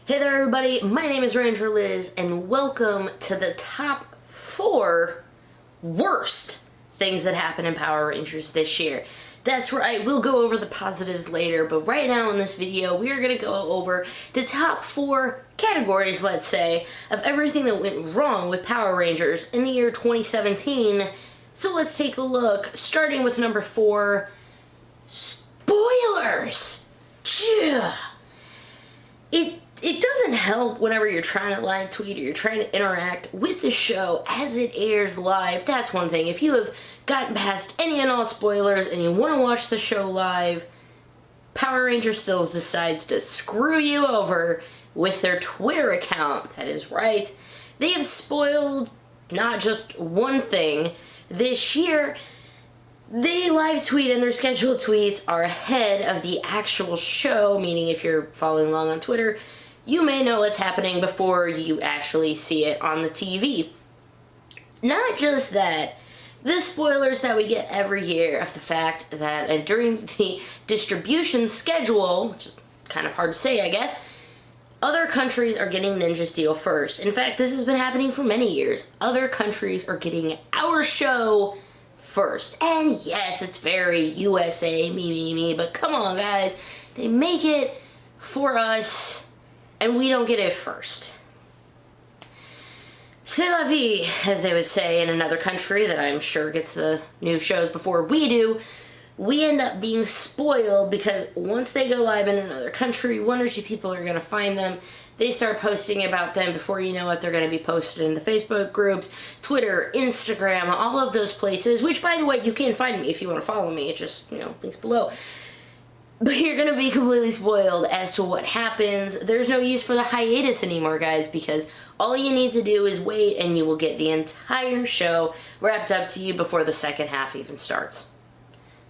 Hey there everybody, my name is Ranger Liz and welcome to the top 4 worst things that happened in Power Rangers this year. That's right, we'll go over the positives later, but right now in this video we are going to go over the top 4 categories, let's say, of everything that went wrong with Power Rangers in the year 2017. So let's take a look, starting with number 4, spoilers! It doesn't help whenever you're trying to live tweet or you're trying to interact with the show as it airs live. That's one thing. If you have gotten past any and all spoilers and you want to watch the show live, Power Rangers still decides to screw you over with their Twitter account. That is right. They have spoiled not just one thing this year. They live tweet and their scheduled tweets are ahead of the actual show, meaning if you're following along on Twitter, you may know what's happening before you actually see it on the TV. Not just that, the spoilers that we get every year of the fact that during the distribution schedule, which is kind of hard to say, I guess, other countries are getting Ninja Steel first. In fact, this has been happening for many years. Other countries are getting our show first. And yes, it's very USA, me, but come on guys, they make it for us and we don't get it first. C'est la vie, as they would say in another country that I'm sure gets the new shows before we do. We end up being spoiled because once they go live in another country, 1 or 2 people are going to find them. They start posting about them. Before you know it, they're going to be posted in the Facebook groups, Twitter, Instagram, all of those places, which, by the way, you can find me if you want to follow me. It just, links below. But you're going to be completely spoiled as to what happens. There's no use for the hiatus anymore, guys, because all you need to do is wait and you will get the entire show wrapped up to you before the second half even starts.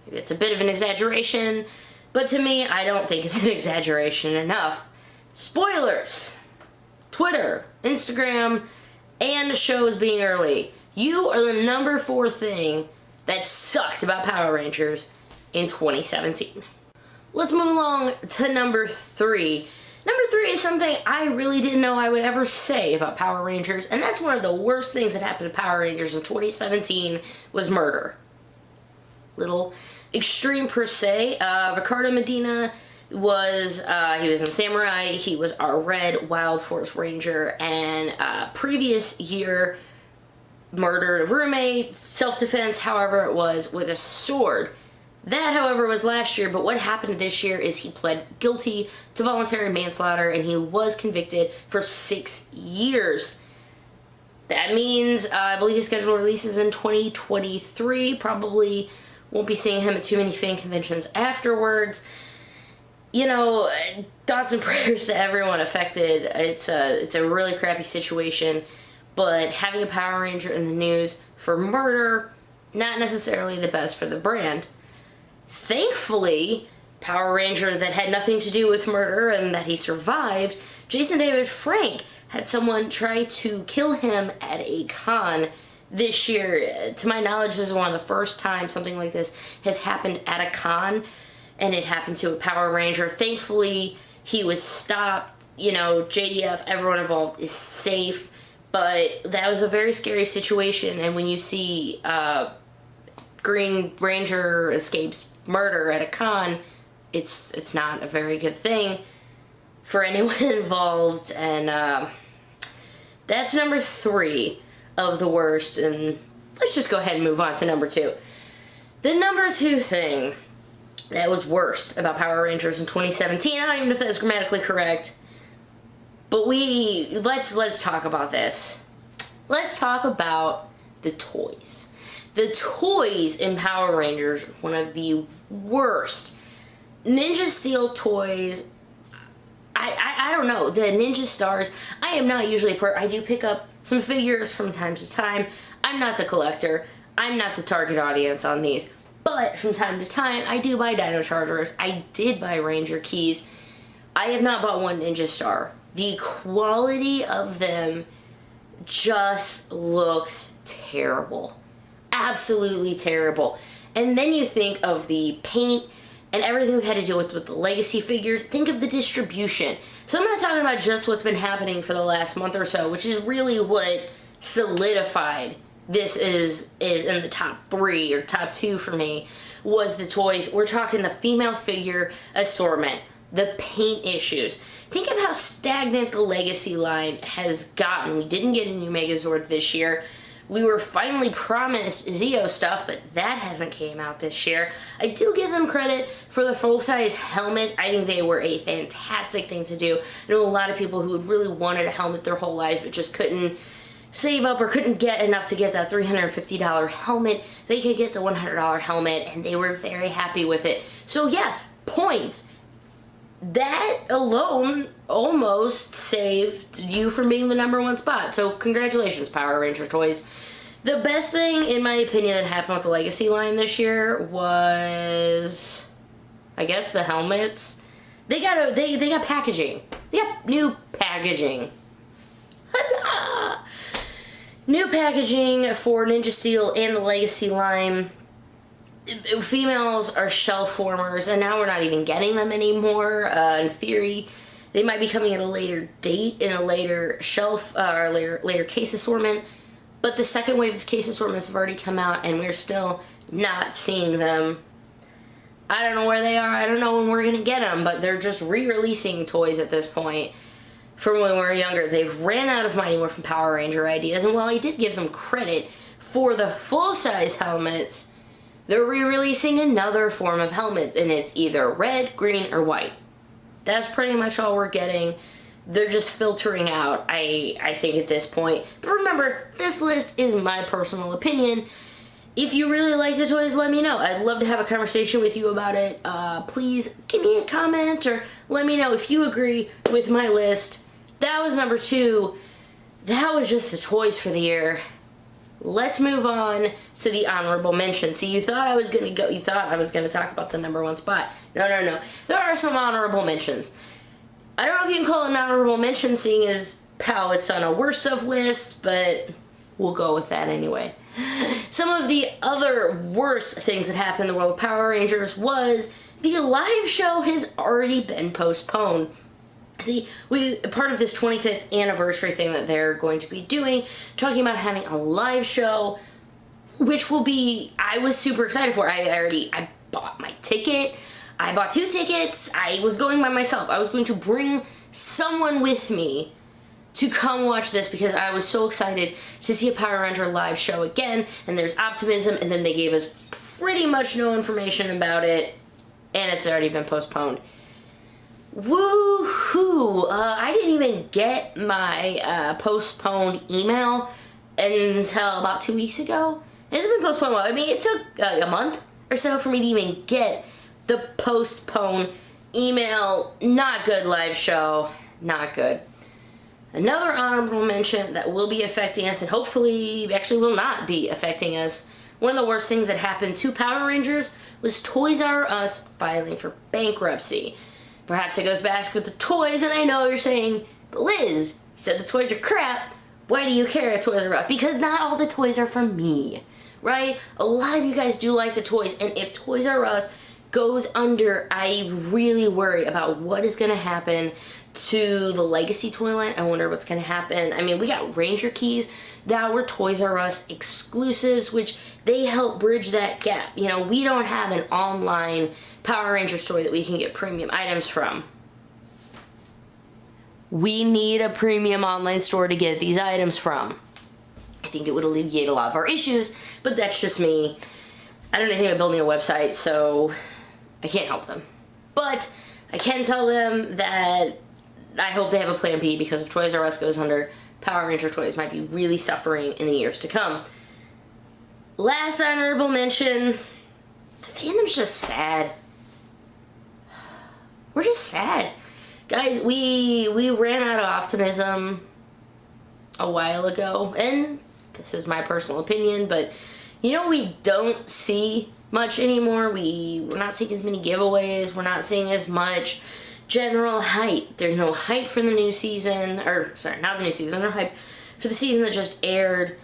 Maybe it's a bit of an exaggeration, but to me, I don't think it's an exaggeration enough. Spoilers! Twitter, Instagram, and shows being early. You are the number 4 thing that sucked about Power Rangers in 2017. Let's move along to number 3. Number 3 is something I really didn't know I would ever say about Power Rangers, and that's one of the worst things that happened to Power Rangers in 2017 was murder. Little extreme per se. Ricardo Medina was, he was in Samurai, he was our Red Wild Force Ranger, and previous year murdered a roommate, self-defense, however it was, with a sword. That, however, was last year, but what happened this year is he pled guilty to voluntary manslaughter and he was convicted for 6 years. That means, I believe his scheduled release is in 2023, probably won't be seeing him at too many fan conventions afterwards. Thoughts and prayers to everyone affected. It's a really crappy situation, but having a Power Ranger in the news for murder, not necessarily the best for the brand. Thankfully, Power Ranger that had nothing to do with murder and that he survived, Jason David Frank, had someone try to kill him at a con this year. To my knowledge, this is one of the first times something like this has happened at a con, and it happened to a Power Ranger. Thankfully, he was stopped. JDF, everyone involved is safe, but that was a very scary situation, and when you see Green Ranger escapes murder at a con, it's not a very good thing for anyone involved, and that's number 3 of the worst, and let's just go ahead and move on to number 2. The number 2 thing that was worst about Power Rangers in 2017, I don't even know if that's grammatically correct, but let's talk about this. Let's talk about the toys. The toys in Power Rangers, one of the worst. Ninja Steel toys, I don't know, the Ninja Stars, I am not usually I do pick up some figures from time to time. I'm not the collector. I'm not the target audience on these. But from time to time, I do buy Dino Chargers. I did buy Ranger Keys. I have not bought one Ninja Star. The quality of them just looks terrible. Absolutely terrible. And then you think of the paint and everything we've had to deal with the legacy figures. Think of the distribution. So I'm not talking about just what's been happening for the last month or so, which is really what solidified this is in the top 3 or top 2 for me, was the toys. We're talking the female figure assortment, the paint issues. Think of how stagnant the Legacy line has gotten. We didn't get a new Megazord this year. We were finally promised Zeo stuff, but that hasn't came out this year. I do give them credit for the full-size helmets. I think they were a fantastic thing to do. I know a lot of people who had really wanted a helmet their whole lives, but just couldn't save up or couldn't get enough to get that $350 helmet. They could get the $100 helmet, and they were very happy with it. So yeah, points. That alone almost saved you from being the #1 spot. So congratulations, Power Ranger toys. The best thing, in my opinion, that happened with the Legacy line this year was, I guess, the helmets. They got packaging. They got new packaging. Huzzah! New packaging for Ninja Steel and the Legacy line. Females are shelf formers, and now we're not even getting them anymore. In theory, they might be coming at a later date in a later shelf or later case assortment. But the second wave of case assortments have already come out, and we're still not seeing them. I don't know where they are. I don't know when we're gonna get them, but they're just re-releasing toys at this point from when we were younger. They've ran out of Mighty Morphin Power Ranger ideas, and while I did give them credit for the full-size helmets, they're re-releasing another form of helmets, and it's either red, green, or white. That's pretty much all we're getting. They're just filtering out, I think, at this point. But remember, this list is my personal opinion. If you really like the toys, let me know. I'd love to have a conversation with you about it. Please give me a comment or let me know if you agree with my list. That was number 2. That was just the toys for the year. Let's move on to the honorable mention. See, you thought I was gonna talk about the #1 spot. No. There are some honorable mentions. I don't know if you can call it an honorable mention, seeing as how it's on a worst of list, but we'll go with that anyway. Some of the other worst things that happened in the world of Power Rangers was the live show has already been postponed. See, part of this 25th anniversary thing that they're going to be doing, talking about having a live show, which will be, I was super excited for. I bought my ticket. I bought 2 tickets. I was going by myself. I was going to bring someone with me to come watch this because I was so excited to see a Power Ranger live show again, and there's optimism, and then they gave us pretty much no information about it, and it's already been postponed. Woohoo! I didn't even get my postponed email until about 2 weeks ago. It's been postponed. I mean, it took a month or so for me to even get the postponed email. Not good live show. Not good. Another honorable mention that will be affecting us, and hopefully actually will not be affecting us. One of the worst things that happened to Power Rangers was Toys R Us filing for bankruptcy. Perhaps it goes back with the toys, and I know you're saying, but Liz, you said the toys are crap. Why do you care at Toys R Us? Because not all the toys are for me, right? A lot of you guys do like the toys, and if Toys R Us goes under, I really worry about what is going to happen to the Legacy toy line. I wonder what's going to happen. I mean, we got Ranger keys that were Toys R Us exclusives, which they help bridge that gap. You know, we don't have an online Power Ranger store that we can get premium items from. We need a premium online store to get these items from. I think it would alleviate a lot of our issues, but that's just me. I don't know anything about building a website, so I can't help them. But I can tell them that I hope they have a plan B, because if Toys R Us goes under, Power Ranger toys might be really suffering in the years to come. Last honorable mention, the fandom's just sad. We're just sad. Guys, we ran out of optimism a while ago, and this is my personal opinion, but you know, we don't see much anymore. We're not seeing as many giveaways. We're not seeing as much general hype. There's no hype for the new season, or sorry, not the new season, no hype for the season that just aired.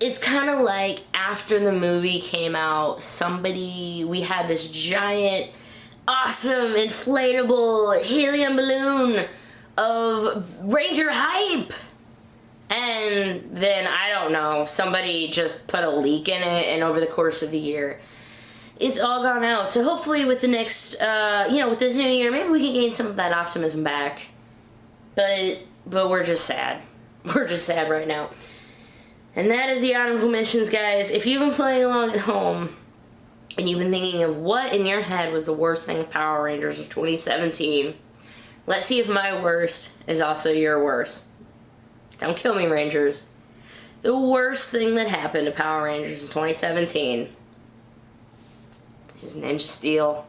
It's kind of like after the movie came out, we had this giant, awesome, inflatable helium balloon of Ranger hype. And then, I don't know, somebody just put a leak in it, and over the course of the year, it's all gone out. So hopefully with the next, with this new year, maybe we can gain some of that optimism back. But we're just sad. We're just sad right now. And that is the honorable mentions, guys. If you've been playing along at home, and you've been thinking of what in your head was the worst thing of Power Rangers of 2017, let's see if my worst is also your worst. Don't kill me, Rangers. The worst thing that happened to Power Rangers in 2017, it was Ninja Steel.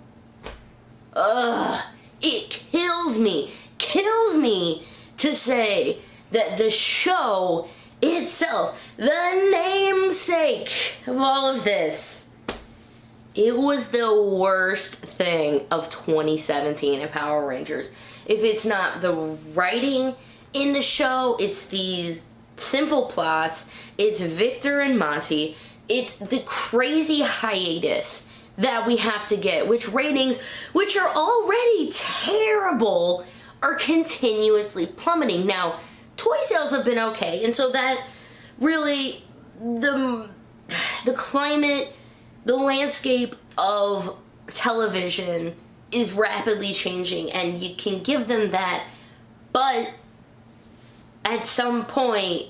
Ugh, it kills me to say that the show itself, the namesake of all of this, it was the worst thing of 2017 in Power Rangers. If it's not the writing in the show, it's these simple plots, it's Victor and Monty, it's the crazy hiatus that we have to get, which ratings, which are already terrible, are continuously plummeting. Now, toy sales have been okay, and so that really, the climate, the landscape of television is rapidly changing, and you can give them that, but at some point,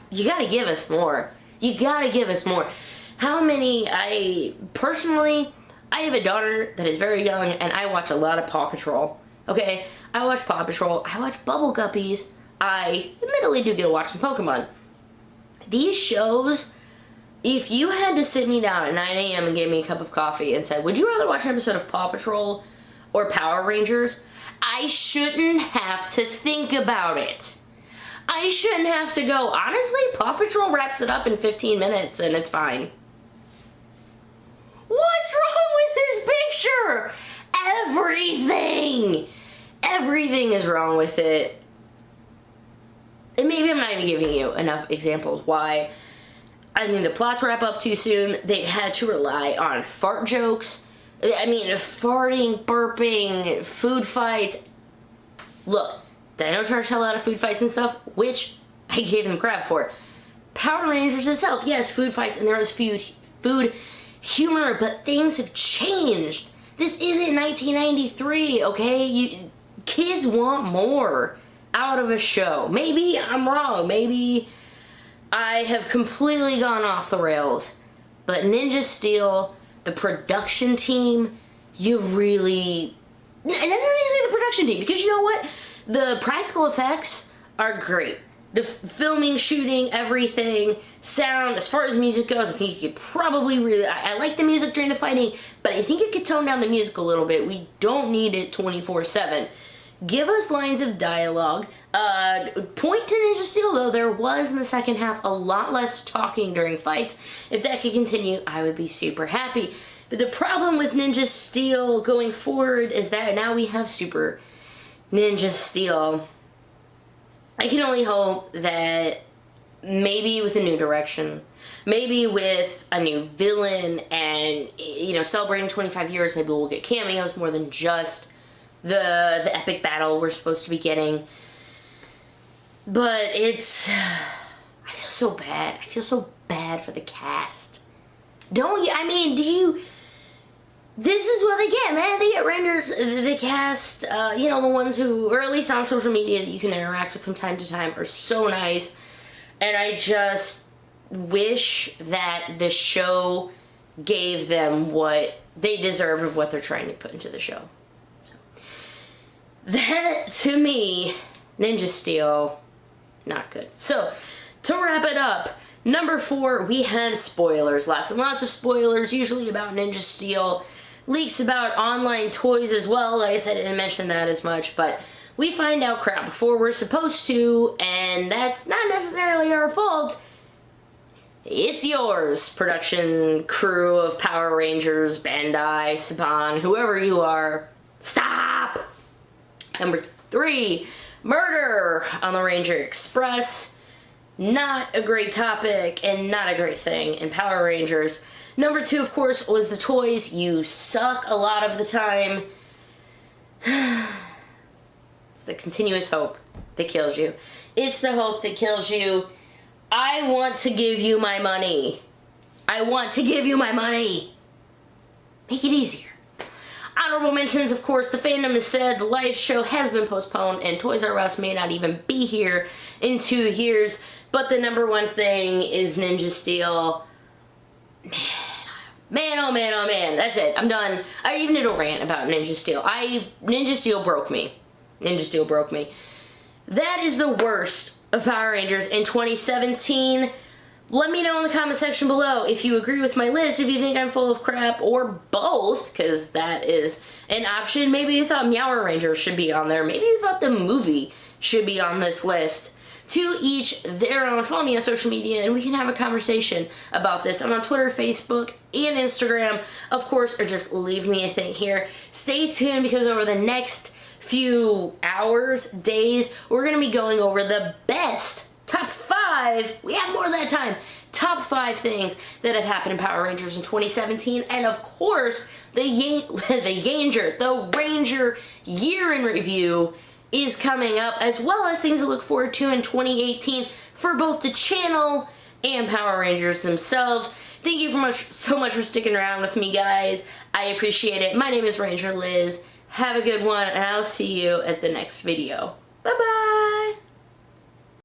you gotta give us more. You gotta give us more. How many, I have a daughter that is very young, and I watch a lot of Paw Patrol. Okay, I watch Paw Patrol, I watch Bubble Guppies, I admittedly do get to watch some Pokemon. These shows, if you had to sit me down at 9 a.m. and gave me a cup of coffee and said, would you rather watch an episode of Paw Patrol or Power Rangers? I shouldn't have to think about it. I shouldn't have to go, honestly, Paw Patrol wraps it up in 15 minutes and it's fine. What's wrong with this picture? Everything! Everything is wrong with it. And maybe I'm not even giving you enough examples why. I mean, the plots wrap up too soon. They had to rely on fart jokes. I mean, farting, burping, food fights. Look, Dino Charge held out of food fights and stuff, which I gave them crap for. Power Rangers itself, yes, food fights, and there was food humor, but things have changed. This isn't 1993, okay? Kids want more out of a show. Maybe I'm wrong. Maybe I have completely gone off the rails. But Ninja Steel, the production team, you really... And I don't even say the production team, because you know what? The practical effects are great. The filming, shooting, everything, sound, as far as music goes, I think you could probably really... I like the music during the fighting, but I think you could tone down the music a little bit. We don't need it 24/7. Give us lines of dialogue. Point to Ninja Steel, though, there was in the second half a lot less talking during fights. If that could continue, I would be super happy. But the problem with Ninja Steel going forward is that now we have Super Ninja Steel. I can only hope that maybe with a new direction, maybe with a new villain, and, you know, celebrating 25 years, maybe we'll get cameos more than just the epic battle we're supposed to be getting. But it's... I feel so bad. I feel so bad for the cast. Don't you? I mean, do you... This is what they get, man. They get Rangers, the cast, you know, the ones who, or at least on social media that you can interact with from time to time, are so nice. And I just wish that the show gave them what they deserve of what they're trying to put into the show. So, that, to me, Ninja Steel, not good. So, to wrap it up, number 4, we had spoilers. Lots and lots of spoilers, usually about Ninja Steel. Leaks about online toys as well. Like I said, I didn't mention that as much, but we find out crap before we're supposed to, and that's not necessarily our fault. It's yours, production crew of Power Rangers, Bandai, Saban, whoever you are. Stop! Number 3, murder on the Ranger Express. Not a great topic and not a great thing in Power Rangers. Number 2, of course, was the toys. You suck a lot of the time. It's the continuous hope that kills you. It's the hope that kills you. I want to give you my money. I want to give you my money. Make it easier. Honorable mentions, of course, the fandom has said the live show has been postponed and Toys R Us may not even be here in 2 years. But the number one thing is Ninja Steel. Man, oh man, oh man. That's it. I'm done. I even did a rant about Ninja Steel. Ninja Steel broke me. Ninja Steel broke me. That is the worst of Power Rangers in 2017. Let me know in the comment section below if you agree with my list, if you think I'm full of crap, or both, because that is an option. Maybe you thought Meower Ranger should be on there. Maybe you thought the movie should be on this list. To each their own. Follow me on social media and we can have a conversation about this. I'm on Twitter, Facebook, and Instagram, of course, or just leave me a thing here. Stay tuned because over the next few hours, days, we're going to be going over the best top 5, we have more than that time, top 5 things that have happened in Power Rangers in 2017, and of course, the Ranger year in review is coming up, as well as things to look forward to in 2018 for both the channel and Power Rangers themselves. Thank you so much for sticking around with me, guys. I appreciate it. My name is Ranger Liz. Have a good one, and I'll see you at the next video. Bye-bye!